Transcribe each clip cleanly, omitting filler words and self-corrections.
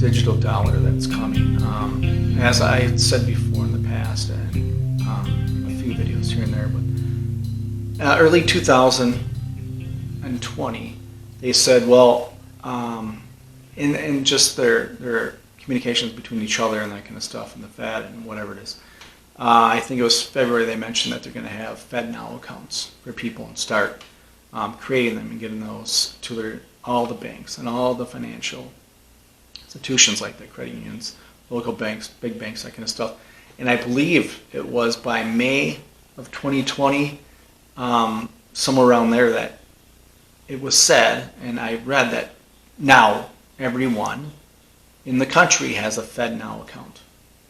digital dollar that's coming. As I had said before in the past, and a few videos here and there, but early 2020, they said, well, in just their communications between each other and that kind of stuff, and the Fed and whatever it is. I think it was February they mentioned that they're going to have FedNow accounts for people and start creating them and getting those to all the banks and all the financial institutions like the credit unions, local banks, big banks, that kind of stuff. And I believe it was by May of 2020, somewhere around there, that it was said, and I read that now everyone in the country has a FedNow account.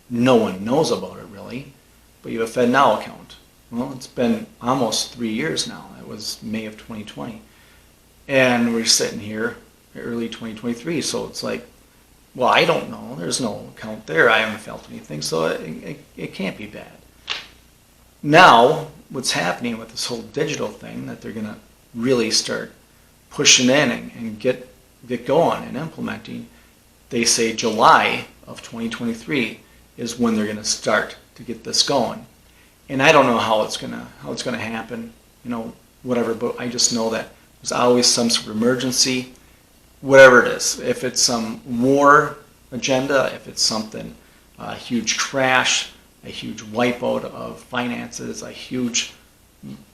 No one knows about it really, but you have a FedNow account. Well, it's been almost 3 years now. It was May of 2020. And we're sitting here early 2023, so it's like, well, I don't know. There's no account there. I haven't felt anything, so it can't be bad. Now, what's happening with this whole digital thing, that they're going to really start pushing in and get going and implementing, they say July of 2023 is when they're going to start to get this going. And I don't know how it's going to happen, whatever, but I just know that there's always some sort of emergency, whatever it is. If it's some war agenda, if it's something, a huge crash, a huge wipeout of finances, a huge,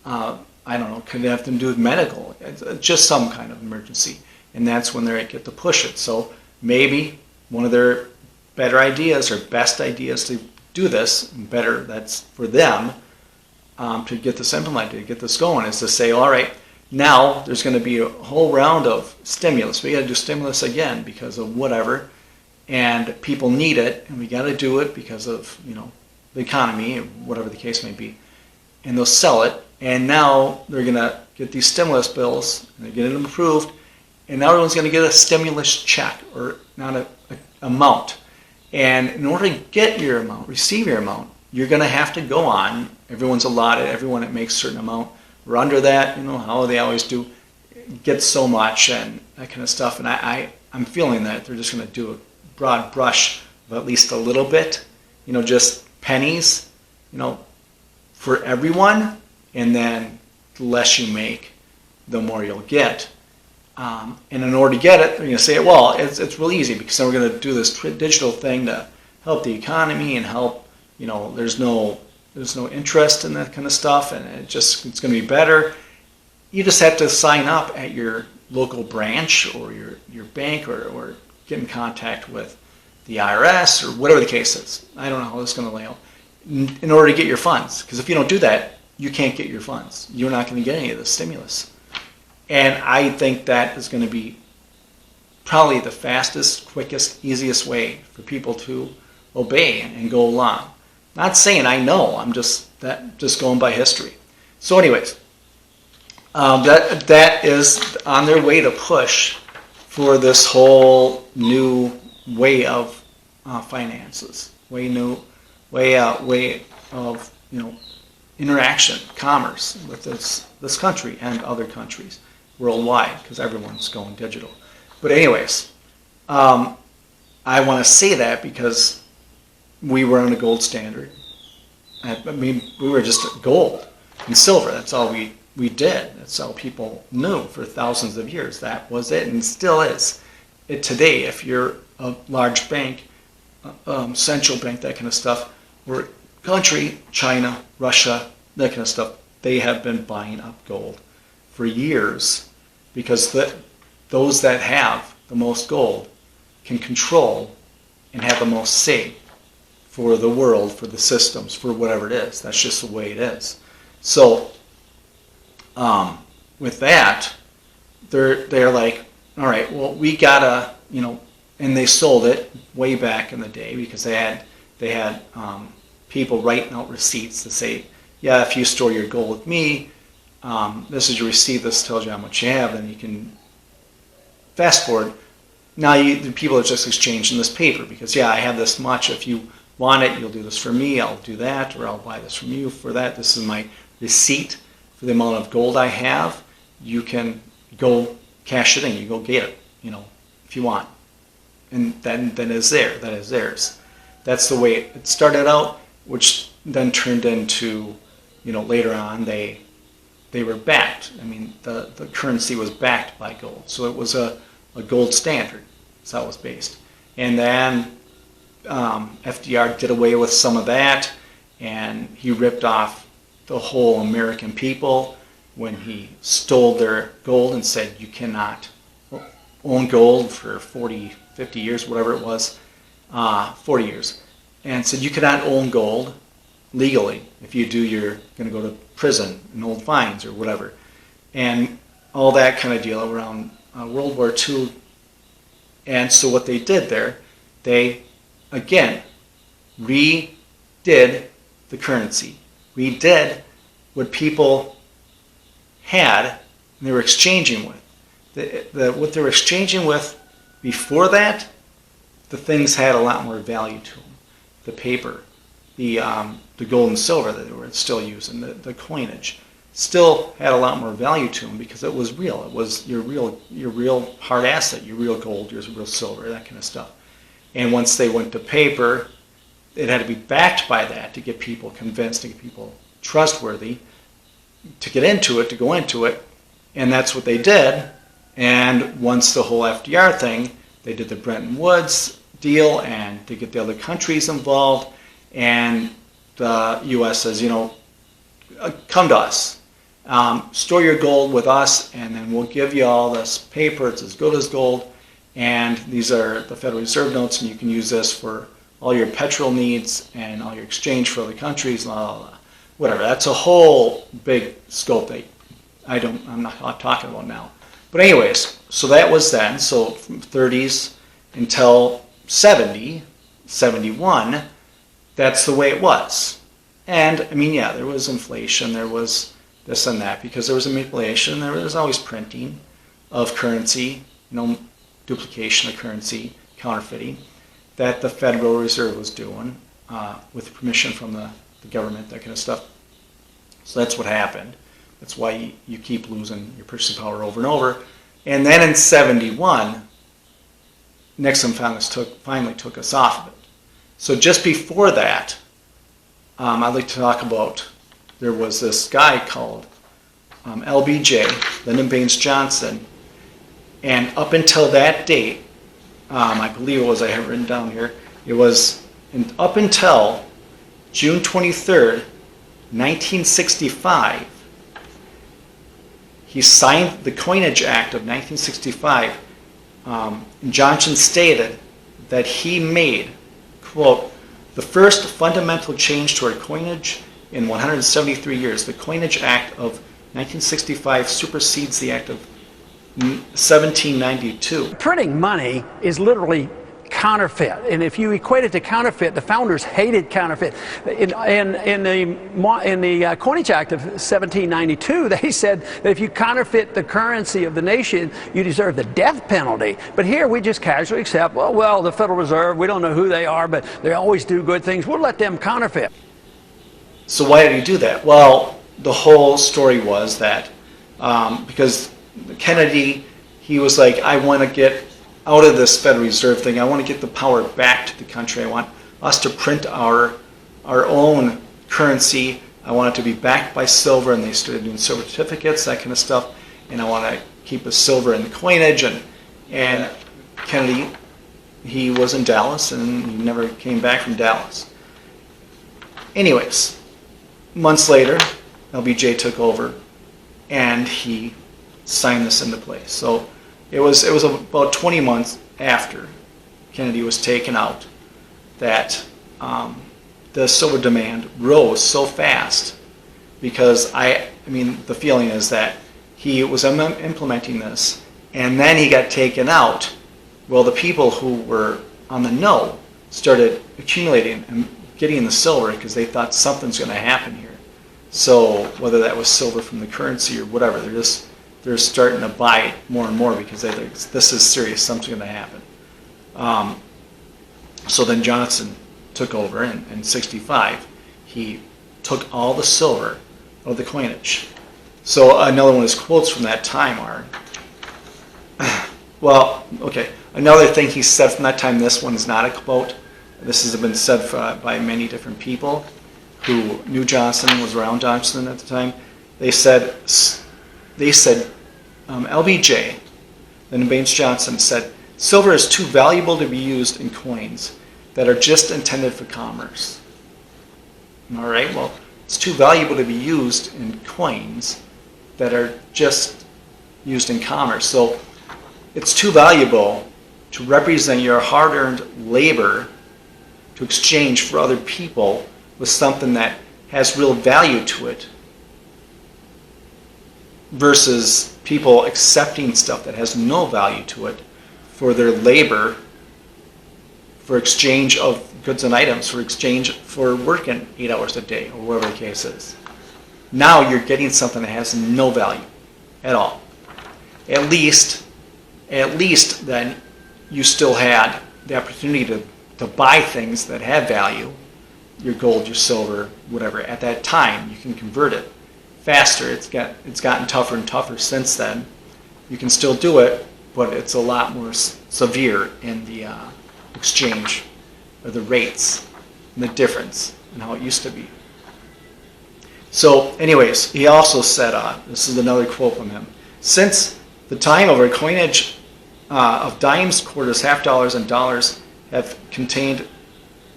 I don't know, could have to do with medical, it's just some kind of emergency. And that's when they get to push it. So maybe one of their better ideas or best ideas to do this, better that's for them, to get this implemented, to get this going, is to say, all right, now there's going to be a whole round of stimulus. We got to do stimulus again because of whatever, and people need it, and we got to do it because of the economy, whatever the case may be, and they'll sell it. And now they're going to get these stimulus bills, and they're getting them approved, and now everyone's going to get a stimulus check, or not an amount. And in order to get your amount, receive your amount, you're going to have to go on. Everyone's allotted. Everyone that makes a certain amount, or under that, how they always do, get so much and that kind of stuff. And I'm feeling that they're just going to do a broad brush of at least a little bit, just pennies, for everyone. And then the less you make, the more you'll get. And in order to get it, they're going to say, well, it's really easy, because then we're going to do this digital thing to help the economy and help, there's no interest in that kind of stuff, and it's going to be better. You just have to sign up at your local branch or your bank, or get in contact with the IRS or whatever the case is. I don't know how this is going to lay out, in order to get your funds. Because if you don't do that, you can't get your funds. You're not going to get any of the stimulus. And I think that is going to be probably the fastest, quickest, easiest way for people to obey and go along. Not saying I know, I'm just going by history. So anyways, that is on their way to push for this whole new way of finances, way of interaction, commerce with this country and other countries worldwide, because everyone's going digital. But anyways, I want to say that because we were on a gold standard. I mean, we were just gold and silver. That's all we did. That's all people knew for thousands of years. That was it, and still is. Today, if you're a large bank, central bank, that kind of stuff, we're country, China, Russia, that kind of stuff, they have been buying up gold for years, because those that have the most gold can control and have the most say for the world, for the systems, for whatever it is. That's just the way it is. So with that, they're like, all right, well, we gotta, and they sold it way back in the day, because they had people writing out receipts to say, yeah, if you store your gold with me, this is your receipt, this tells you how much you have, then you can fast forward. Now the people are just exchanging this paper, because yeah, I have this much, if you want it, you'll do this for me, I'll do that, or I'll buy this from you for that. This is my receipt for the amount of gold I have. You can go cash it in, you go get it, if you want. and then is there. That is theirs. That's the way it started out, which then turned into, later on they were backed. I mean, the currency was backed by gold, so it was a gold standard. That's how it was based. And then FDR did away with some of that, and he ripped off the whole American people when he stole their gold and said you cannot own gold for 40, 50 years, whatever it was, 40 years, and said you cannot own gold legally. If you do, you're going to go to prison and hold fines or whatever. And all that kind of deal around World War II. And so what they did there, they, again, redid the currency, redid what people had and they were exchanging with. What they were exchanging with before that, the things had a lot more value to them. The paper, the gold and silver that they were still using, the coinage, still had a lot more value to them because it was real. It was your real hard asset, your real gold, your real silver, that kind of stuff. And once they went to paper, it had to be backed by that to get people convinced, to get people trustworthy, to get into it, to go into it. And that's what they did. And once the whole FDR thing, they did the Bretton Woods deal and to get the other countries involved. And the U.S. says, come to us. Store your gold with us, and then we'll give you all this paper. It's as good as gold. And these are the Federal Reserve notes, and you can use this for all your petrol needs and all your exchange for other countries, blah, blah, blah. Whatever. That's a whole big scope that I'm not talking about now. But anyways, so that was then. So from 30s until 70, 71, that's the way it was. And I mean, yeah, there was inflation, there was this and that, because there was a manipulation, there was always printing of currency, duplication of currency, counterfeiting, that the Federal Reserve was doing with permission from the government, that kind of stuff. So that's what happened. That's why you keep losing your purchasing power over and over. And then in 71, Nixon finally took us off of it. So just before that, I'd like to talk about, there was this guy called LBJ, Lyndon Baines Johnson, and up until that date, I believe it was, I have it written down here, it was up until June 23rd, 1965, he signed the Coinage Act of 1965. Johnson stated that he made, quote, the first fundamental change toward coinage in 173 years. The Coinage Act of 1965 supersedes the Act of 1792. Printing money is literally counterfeit, and if you equate it to counterfeit, the founders hated counterfeit. In the Coinage Act of 1792, they said that if you counterfeit the currency of the nation, you deserve the death penalty. But here we just casually accept, well, the Federal Reserve, we don't know who they are, but they always do good things. We'll let them counterfeit. So why did he do that? Well, the whole story was that because Kennedy, he was like, I want to get out of this Federal Reserve thing. I want to get the power back to the country. I want us to print our own currency. I want it to be backed by silver, and they started doing silver certificates, that kind of stuff. And I want to keep the silver in the coinage. And Kennedy, he was in Dallas, and he never came back from Dallas. Anyways, months later, LBJ took over, and he signed this into place. So it was about 20 months after Kennedy was taken out that the silver demand rose so fast, because I mean the feeling is that he was implementing this and then he got taken out. Well, the people who were on the know started accumulating and getting the silver because they thought something's going to happen here. So whether that was silver from the currency or whatever, they're starting to buy it more and more because they think this is serious, something's going to happen. So then Johnson took over in 65. He took all the silver of the coinage. So another one of his quotes from that time are, Well, okay. Another thing he said from that time, this one is not a quote. This has been said by many different people who knew Johnson, was around Johnson at the time. They said LBJ, then Baines Johnson said, silver is too valuable to be used in coins that are just intended for commerce. All right, well, it's too valuable to be used in coins that are just used in commerce. So it's too valuable to represent your hard-earned labor to exchange for other people with something that has real value to it versus people accepting stuff that has no value to it for their labor, for exchange of goods and items, for exchange for working 8 hours a day or whatever the case is. Now you're getting something that has no value at all. At least then you still had the opportunity to buy things that have value, your gold, your silver, whatever. At that time, you can convert it faster. It's gotten tougher and tougher since then. You can still do it, but it's a lot more severe in the exchange, or the rates, and the difference, and how it used to be. So, anyways, he also said, this is another quote from him, since the time of our coinage of dimes, quarters, half dollars, and dollars have contained,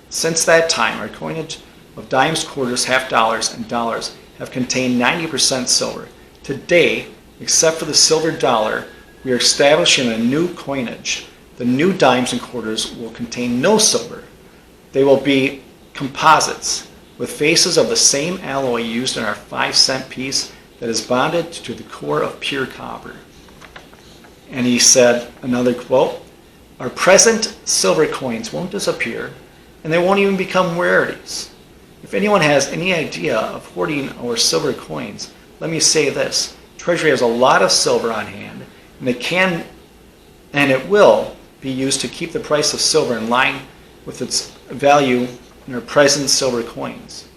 since that time, our coinage of dimes, quarters, half dollars, and dollars have contained 90% silver. Today, except for the silver dollar, we are establishing a new coinage. The new dimes and quarters will contain no silver. They will be composites with faces of the same alloy used in our 5-cent piece that is bonded to the core of pure copper. And he said, another quote, our present silver coins won't disappear, and they won't even become rarities. If anyone has any idea of hoarding our silver coins, let me say this. Treasury has a lot of silver on hand, and it will be used to keep the price of silver in line with its value in our present silver coins.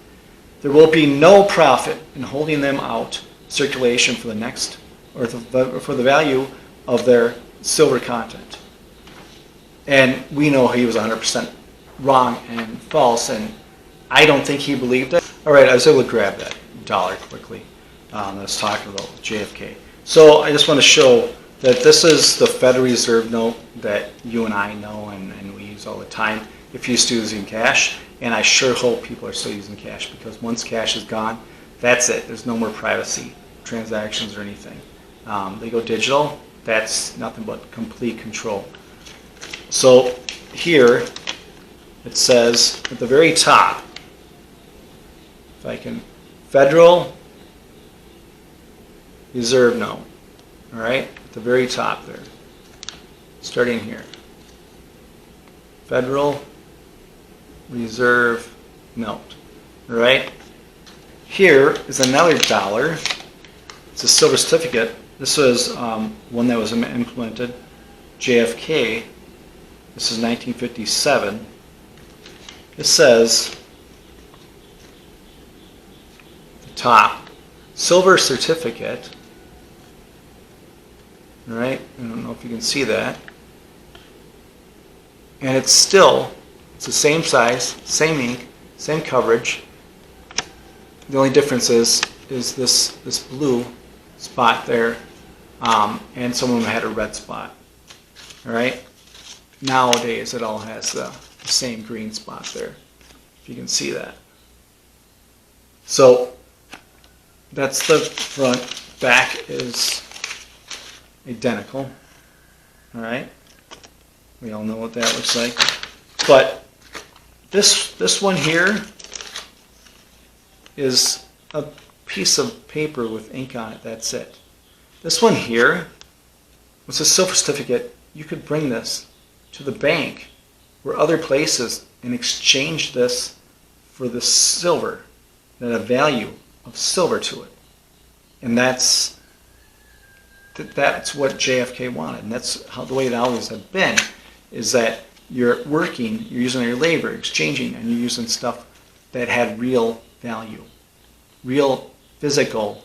There will be no profit in holding them out circulation for the next, or for the value of their silver content. And we know he was 100% wrong and false, and I don't think he believed it. All right, I was able to grab that dollar quickly. Let's talk about JFK. So I just want to show that this is the Federal Reserve note that you and I know and we use all the time if you're still using cash. And I sure hope people are still using cash, because once cash is gone, that's it. There's no more privacy, transactions, or anything. They go digital, that's nothing but complete control. So here it says at the very top, if I can, Federal Reserve note. All right, at the very top there, starting here. Federal Reserve note. All right. Here is another dollar. It's a silver certificate. This was one that was implemented. JFK. This is 1957. It says at the top, silver certificate. All right. I don't know if you can see that. And it's the same size, same ink, same coverage. The only difference is this blue spot there, and some of them had a red spot. All right. Nowadays, it all has the same green spot there, if you can see that. So that's the front. Back is identical. All right. We all know what that looks like. But this one here is a piece of paper with ink on it. That's it. This one here was a silver certificate. You could bring this to the bank or other places and exchange this for the silver that had a value of silver to it. And that's what JFK wanted. And that's how the way it always had been, is that you're working, you're using your labor, exchanging, and you're using stuff that had real value, real physical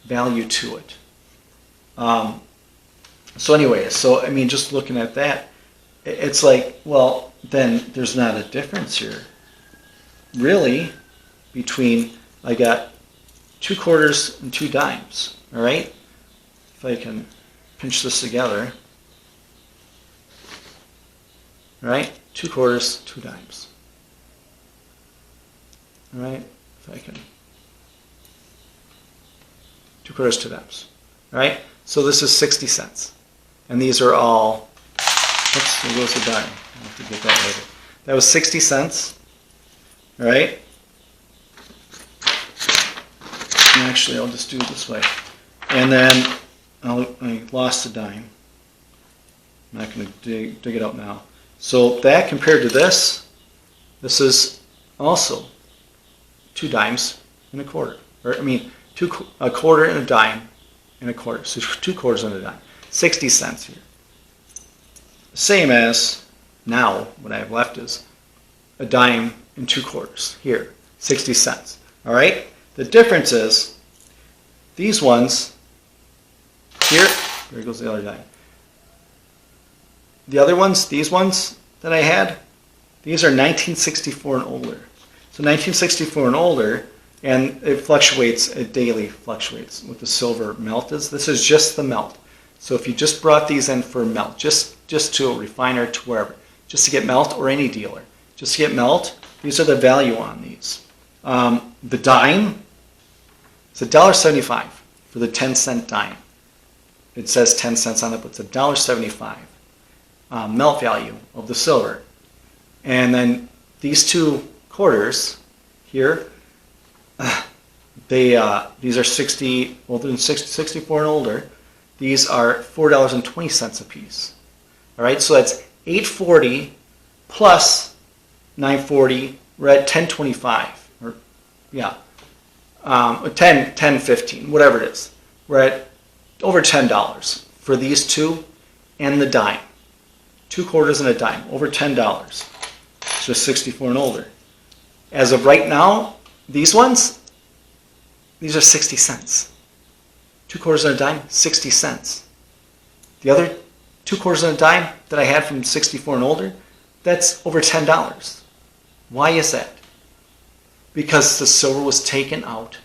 value to it. So anyway, so I mean, just looking at that, it's like, well, then there's not a difference here, really, between, I got 2 quarters and 2 dimes, all right? If I can pinch this together, all right? 2 quarters, 2 dimes, all right? If I can, 2 quarters, 2 dimes, all right? So this is 60 cents. And these are all, oops, there goes the dime. I'll have to get that later. That was 60 cents, all right? And actually, I'll just do it this way. And then I lost a dime. I'm not going to dig it up now. So that compared to this is also 2 dimes and a quarter. Or I mean, a quarter and a dime and a quarter. So 2 quarters and a dime. 60 cents here. Same as now, what I have left is a dime and 2 quarters. Here, 60 cents. All right? The difference is these ones here, there goes the other dime. The other ones, these ones that I had, these are 1964 and older. So 1964 and older, and it fluctuates, it daily fluctuates with the silver melt is. This is just the melt. So if you just brought these in for melt, just to a refiner, to wherever, just to get melt, or any dealer, just to get melt, these are the value on these. The dime, it's $1.75 for the 10-cent dime. It says 10 cents on it, but it's $1.75 melt value of the silver. And then these 2 quarters here, these are 60, older than 64 and older. These are $4.20 a piece. All right, so that's $8.40 plus $9.40. We're at $10.25, or yeah, $10.15, whatever it is. We're at over $10 for these 2 and the dime. 2 quarters and a dime, over $10. It's just 64 and older. As of right now, these ones, these are 60 cents. 2 quarters and a dime, 60 cents. The other 2 quarters and a dime that I had from 64 and older, that's over $10. Why is that? Because the silver was taken out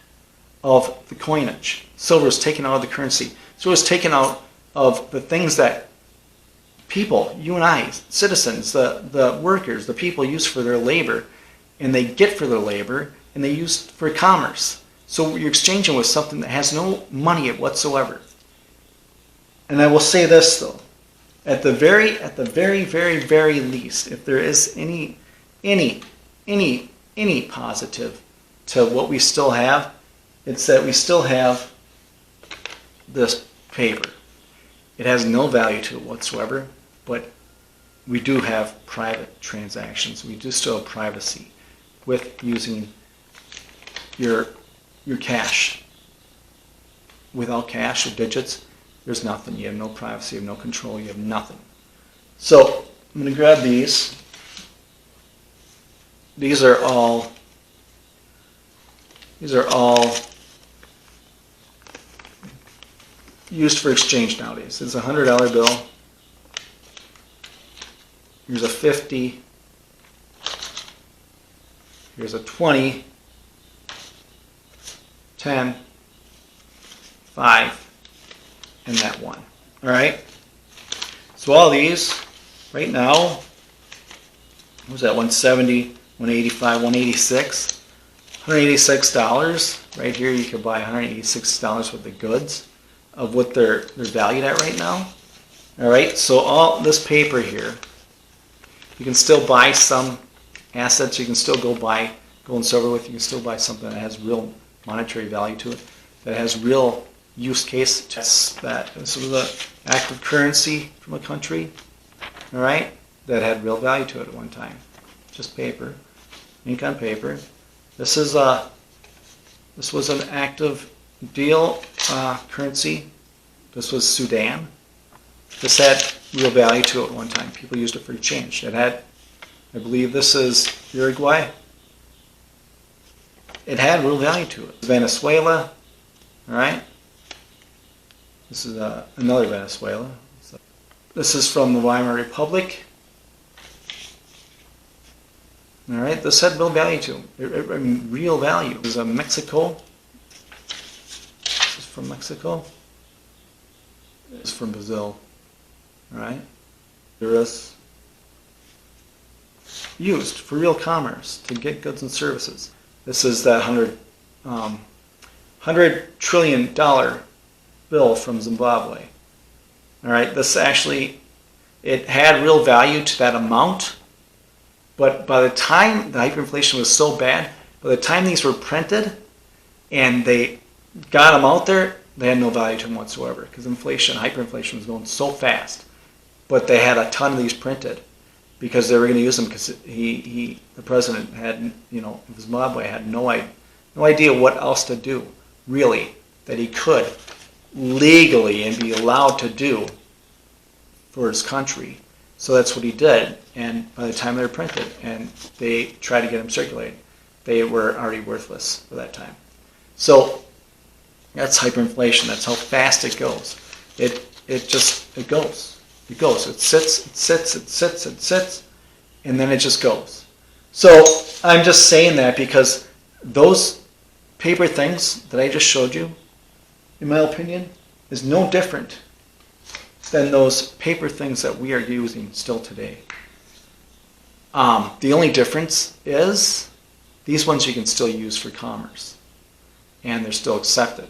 of the coinage. Silver was taken out of the currency. So it was taken out of the things that people, you and I, citizens, the workers, the people use for their labor, and they get for their labor, and they use for commerce. So you're exchanging with something that has no money whatsoever. And I will say this though, at the very, very least, if there is any positive to what we still have, it's that we still have this paper. It has no value to it whatsoever, but we do have private transactions. We do still have privacy with using your cash. Without cash or digits, there's nothing. You have no privacy, you have no control, you have nothing. So I'm going to grab these. These are all used for exchange nowadays. It's a $100 bill. Here's a 50. Here's a 20, 10, 5, and that 1. All right? So all these, right now, what was that, 170, 185, 186? $186. Right here you could buy $186 worth of goods of what they're valued at right now. All right? So all this paper here, you can still buy some assets. You can still go buy gold and silver with. You can still buy something that has real monetary value to it, that has real use case. That this was an active currency from a country, all right, that had real value to it at one time. Just paper, ink on paper. This was an active deal currency. This was Sudan. This had real value to it at one time. People used it for exchange. It had, I believe this is Uruguay. It had real value to it. Venezuela, all right? This is another Venezuela. This is from the Weimar Republic. All right, this had real value to them. I mean, real value. This is Mexico. This is from Mexico. This is from Brazil. All right, Honduras. Used for real commerce to get goods and services. This is that $100 trillion bill from Zimbabwe. All right, this actually, it had real value to that amount, but by the time the hyperinflation was so bad, by the time these were printed and they got them out there, they had no value to them whatsoever because hyperinflation was going so fast. But they had a ton of these printed because they were going to use them because the president had, Zimbabwe had no idea what else to do, really, that he could legally and be allowed to do for his country. So that's what he did. And by the time they were printed and they tried to get them circulated, they were already worthless for that time. So that's hyperinflation. That's how fast it goes. It goes. It goes. It sits, and then it just goes. So I'm just saying that because those paper things that I just showed you, in my opinion, is no different than those paper things that we are using still today. The only difference is these ones you can still use for commerce, and they're still accepted.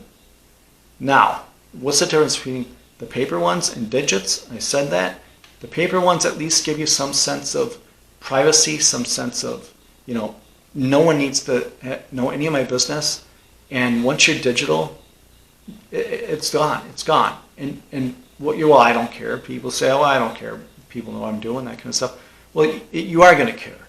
Now, what's the difference between the paper ones and digits? I said that. The paper ones at least give you some sense of privacy, some sense of, no one needs to know any of my business. And once you're digital, it's gone. It's gone. And I don't care. People say, I don't care. People know what I'm doing, that kind of stuff. Well, you are going to care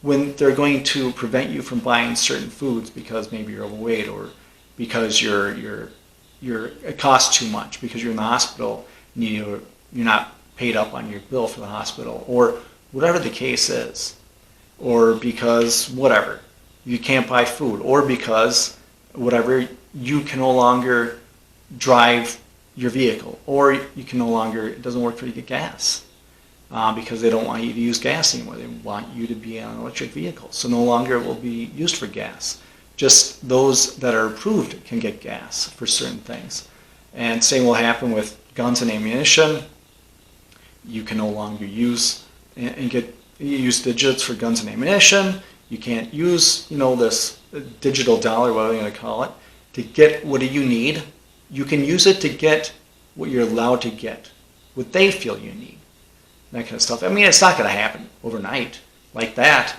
when they're going to prevent you from buying certain foods because maybe you're overweight or because it costs too much because you're in the hospital and you're not paid up on your bill for the hospital or whatever the case is, or because whatever you can't buy food, or because whatever you can no longer drive your vehicle, or you can no longer, it doesn't work for you to get gas because they don't want you to use gas anymore. They want you to be on an electric vehicle, so no longer it will be used for gas. Just those that are approved can get gas for certain things. And same will happen with guns and ammunition. You can no longer use digits for guns and ammunition. You can't use, this digital dollar, whatever you want to call it, to get what do you need. You can use it to get what you're allowed to get, what they feel you need, that kind of stuff. I mean, it's not going to happen overnight like that,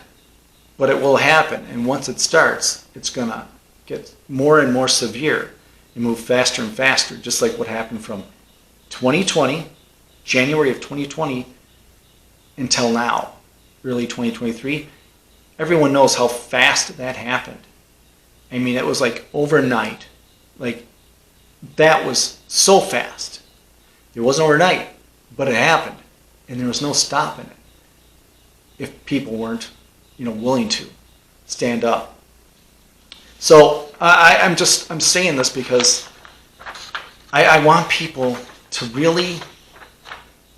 but it will happen. And once it starts, it's going to get more and more severe and move faster and faster, just like what happened from 2020, January of 2020, until now, early 2023. Everyone knows how fast that happened. I mean, it was like overnight. Like, that was so fast. It wasn't overnight, but it happened. And there was no stopping it if people weren't, willing to stand up. So I'm saying this because I want people to really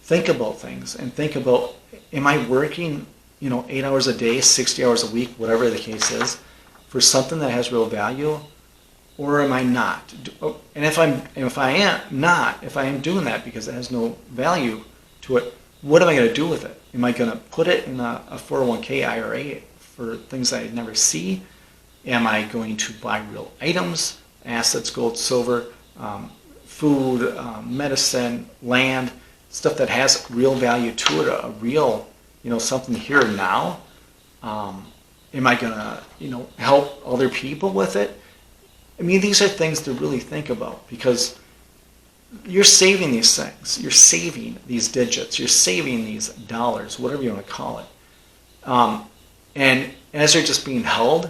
think about things and think about, am I working, 8 hours a day, 60 hours a week, whatever the case is, for something that has real value, or am I not? And if I am doing that because it has no value to it, what am I going to do with it? Am I going to put it in a 401k IRA for things that I never see? Am I going to buy real items, assets, gold, silver, food, medicine, land, stuff that has real value to it, a real, something here and now? Am I going to, help other people with it? I mean, these are things to really think about because you're saving these things. You're saving these digits. You're saving these dollars, whatever you want to call it. And as they're just being held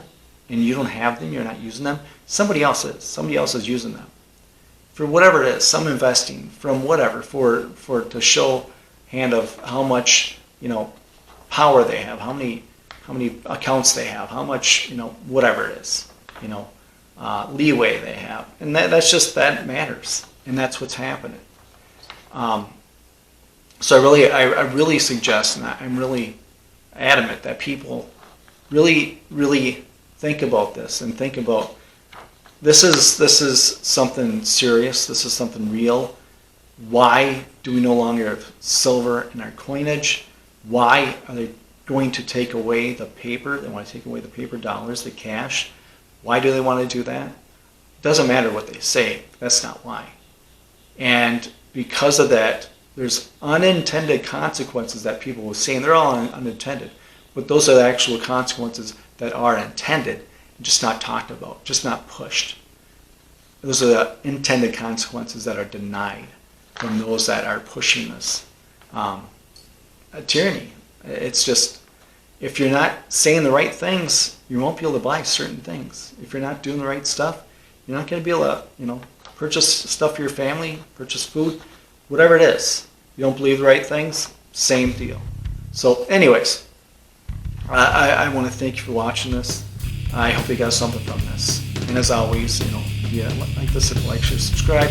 and you don't have them, you're not using them, somebody else is. Somebody else is using them. For whatever it is, some investing, from whatever, for to show hand of how much, power they have, how many accounts they have, how much, whatever it is, leeway they have. And that matters. And that's what's happening. So I really suggest, and I'm really adamant that people really think about this and think about this is something serious. This is something real. Why do we no longer have silver in our coinage? Why are they going to take away the paper? They want to take away the paper dollars, the cash. Why do they want to do that? It doesn't matter what they say. That's not why. And because of that, there's unintended consequences that people will say, and they're all unintended, but those are the actual consequences that are intended, just not talked about, just not pushed. Those are the intended consequences that are denied from those that are pushing this tyranny. It's just, if you're not saying the right things, you won't be able to buy certain things. If you're not doing the right stuff, you're not going to be able to, purchase stuff for your family, purchase food, whatever it is. You don't believe the right things, same deal. So anyways, I want to thank you for watching this. I hope you got something from this. And as always, if you like this, like, share, subscribe,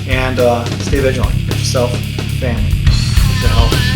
and stay vigilant. Get yourself, family, get your health.